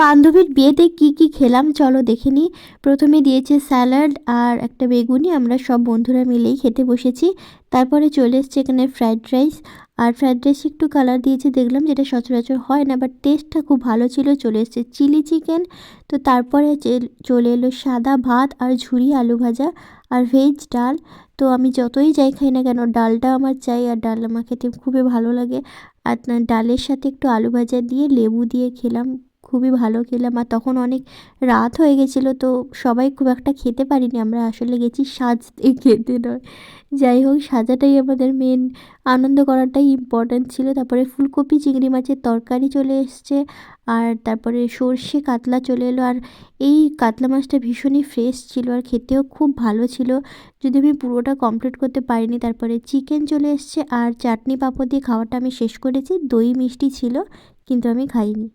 বান্ধবীর বিয়েতে কি কি খেলাম চলো দেখে নিই। প্রথমে দিয়েছে স্যালাড আর একটা বেগুনি, আমরা সব বন্ধুরা মিলেই খেতে বসেছি। তারপরে চলে এসছে এখানে ফ্রাইড রাইস, আর ফ্রাইড রাইস একটু কালার দিয়েছে দেখলাম, যেটা সচরাচর হয় না, বাট টেস্টটা খুব ভালো ছিল। চলে এসছে চিলি চিকেন। তো তারপরে চলে এলো সাদা ভাত আর ঝুরি আলু ভাজা আর ভেজ ডাল। তো আমি যতই যাই খাই না কেন ডালটা আমার চাই, আর ডাল আমার খেতে খুবই ভালো লাগে। আর ডালের সাথে একটু আলু ভাজা দিয়ে লেবু দিয়ে খেলাম, খুবই ভালো খেলাম। আর তখন অনেক রাত হয়ে গেছিলো, তো সবাই খুব একটা খেতে পারিনি, আমরা আসলে গেছি সাজতে, খেতে নয়। যাই হোক, সাজাটাই আমাদের মেন, আনন্দ করাটাই ইম্পর্ট্যান্ট ছিল। তারপরে ফুলকপি চিংড়ি মাছের তরকারি চলে এসছে, আর তারপরে সর্ষে কাতলা চলে এলো। আর এই কাতলা মাছটা ভীষণই ফ্রেশ ছিল আর খেতেও খুব ভালো ছিল, যদি আমি পুরোটা কমপ্লিট করতে পারিনি। তারপরে চিকেন চলে এসছে, আর চাটনি পাঁপড় দিয়ে খাওয়াটা আমি শেষ করেছি। দই মিষ্টি ছিল কিন্তু আমি খাইনি।